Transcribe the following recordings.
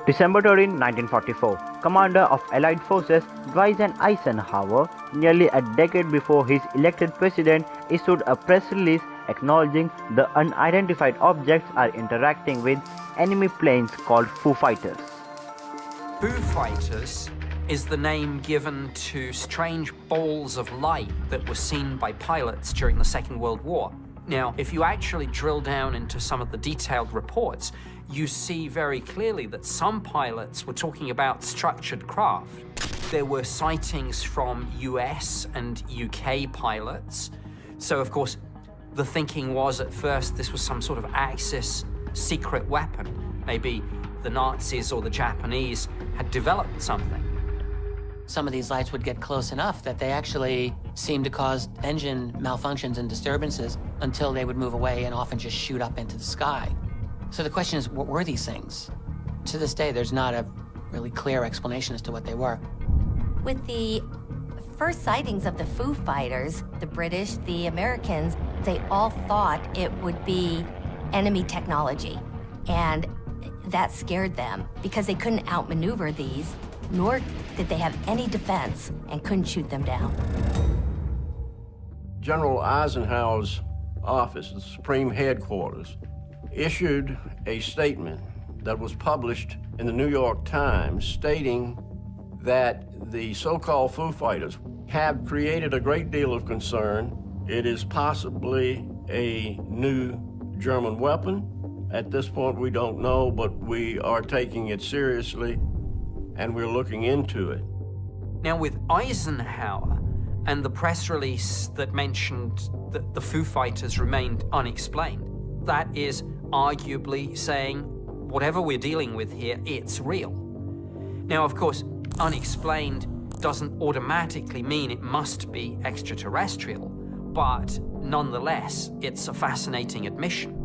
December 13, 1944, commander of Allied forces Dwight Eisenhower, nearly a decade before his elected president, issued a press release acknowledging the unidentified objects are interacting with enemy planes called Foo Fighters. Foo Fighters is the name given to strange balls of light that were seen by pilots during the Second World War. Now, if you actually drill down into some of the detailed reports, you see very clearly that some pilots were talking about structured craft. There were sightings from US and UK pilots. So, of course, the thinking was at first this was some sort of Axis secret weapon. Maybe the Nazis or the Japanese had developed something. Some of these lights would get close enough that they actually seemed to cause engine malfunctions and disturbances until they would move away and often just shoot up into the sky. So the question is, what were these things? To this day, there's not a really clear explanation as to what they were. With the first sightings of the Foo Fighters, the British, the Americans, they all thought it would be enemy technology. And that scared them because they couldn't outmaneuver these, nor did they have any defense and couldn't shoot them down. General Eisenhower's office, the Supreme Headquarters, issued a statement that was published in the New York Times stating that the so-called Foo Fighters have created a great deal of concern. It is possibly a new German weapon. At this point, we don't know, but we are taking it seriously and we're looking into it. Now, with Eisenhower and the press release that mentioned that the Foo Fighters remained unexplained, that is arguably saying, whatever we're dealing with here, it's real. Now, of course, unexplained doesn't automatically mean it must be extraterrestrial, but nonetheless, it's a fascinating admission.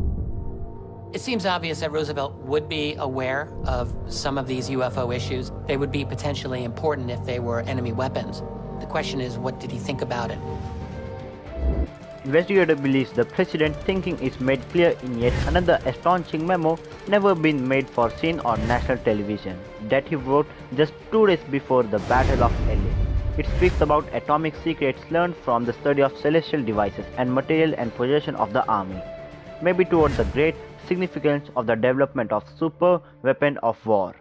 It seems obvious that Roosevelt would be aware of some of these UFO issues. They would be potentially important if they were enemy weapons. The question is, what did he think about it? Investigator believes the president's thinking is made clear in yet another astonishing memo never been made for seen on national television that he wrote just 2 days before the Battle of LA. It speaks about atomic secrets learned from the study of celestial devices and material and possession of the army, maybe toward the great significance of the development of super weapon of war.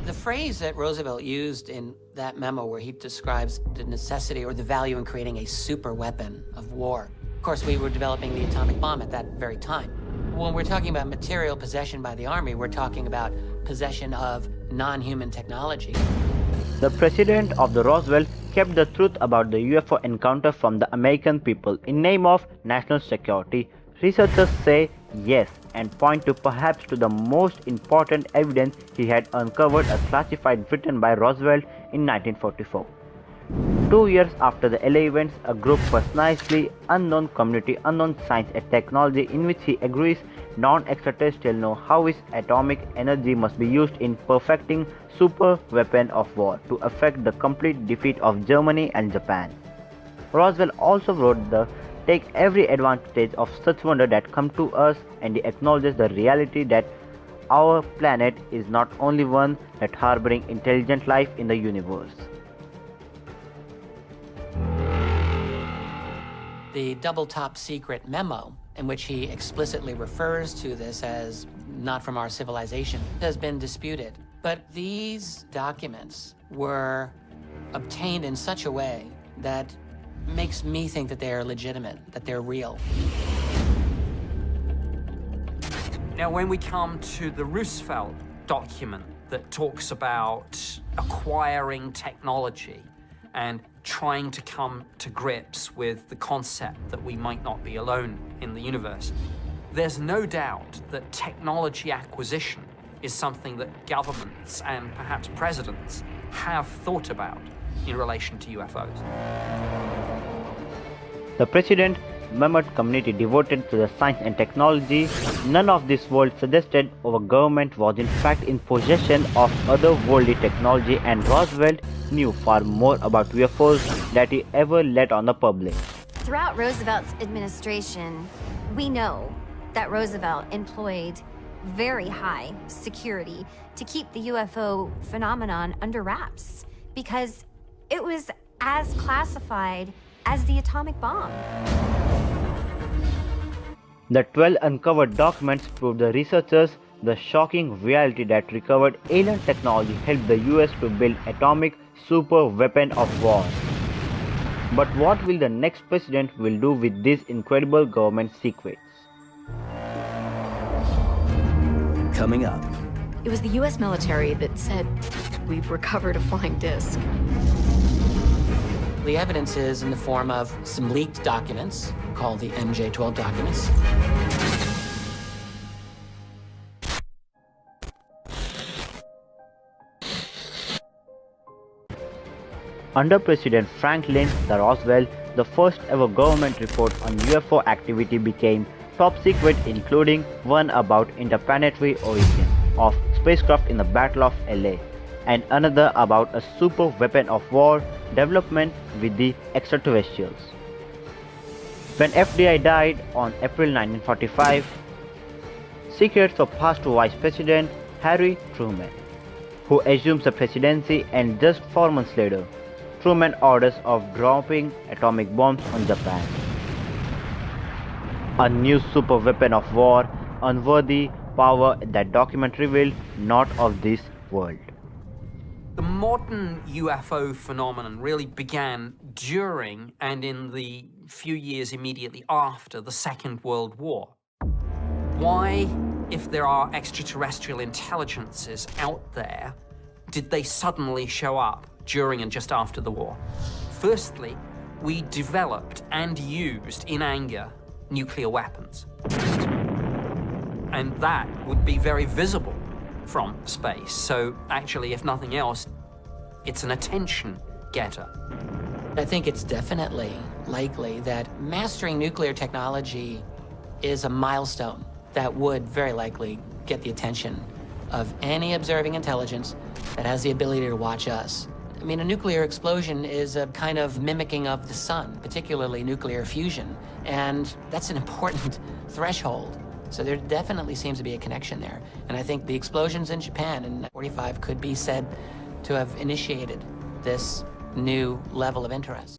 The phrase that Roosevelt used in that memo where he describes the necessity or the value in creating a super weapon of war. Of course, we were developing the atomic bomb at that very time. When we're talking about material possession by the Army, we're talking about possession of non-human technology. The president of the Roosevelt kept the truth about the UFO encounter from the American people in name of national security. Researchers say yes and point to perhaps to the most important evidence he had uncovered, a classified written by Roosevelt in 1944. 2 years after the LA events, a group personally unknown community, unknown science and technology, in which he agrees non-extraterrestrial know how his atomic energy must be used in perfecting super weapon of war to effect the complete defeat of Germany and Japan. Roosevelt also wrote the take every advantage of such wonder that come to us, and he acknowledges the reality that our planet is not only one that harboring intelligent life in the universe. The double top secret memo, in which he explicitly refers to this as not from our civilization, has been disputed. But these documents were obtained in such a way that makes me think that they are legitimate, that they're real. Now, when we come to the Roosevelt document that talks about acquiring technology and trying to come to grips with the concept that we might not be alone in the universe, there's no doubt that technology acquisition is something that governments and perhaps presidents have thought about in relation to UFOs. The president membered community devoted to the science and technology. None of this world suggested our government was in fact in possession of otherworldly technology, and Roosevelt knew far more about UFOs than he ever let on the public. Throughout Roosevelt's administration, we know that Roosevelt employed very high security to keep the UFO phenomenon under wraps because it was as classified as the atomic bomb. The 12 uncovered documents proved the researchers the shocking reality that recovered alien technology helped the US to build atomic super weapon of war. But what will the next president will do with these incredible government secrets? Coming up. It was the US military that said, "We've recovered a flying disc." The evidence is in the form of some leaked documents called the MJ-12 documents. Under President Franklin D. Roosevelt, the first ever government report on UFO activity became top secret, including one about interplanetary origin of spacecraft in the Battle of LA, and another about a super weapon of war development with the extraterrestrials. When FDR died on April 1945, secrets were passed to Vice President Harry Truman, who assumes the presidency, and just 4 months later, Truman orders of dropping atomic bombs on Japan. A new super weapon of war, unworthy power that document revealed not of this world. The modern UFO phenomenon really began during and in the few years immediately after the Second World War. Why, if there are extraterrestrial intelligences out there, did they suddenly show up during and just after the war? Firstly, we developed and used, in anger, nuclear weapons. And that would be very visible from space. So actually, if nothing else, it's an attention getter. I think it's definitely likely that mastering nuclear technology is a milestone that would very likely get the attention of any observing intelligence that has the ability to watch us. I mean, a nuclear explosion is a kind of mimicking of the sun, particularly nuclear fusion, and that's an important threshold. So there definitely seems to be a connection there. And I think the explosions in Japan in 1945 could be said to have initiated this new level of interest.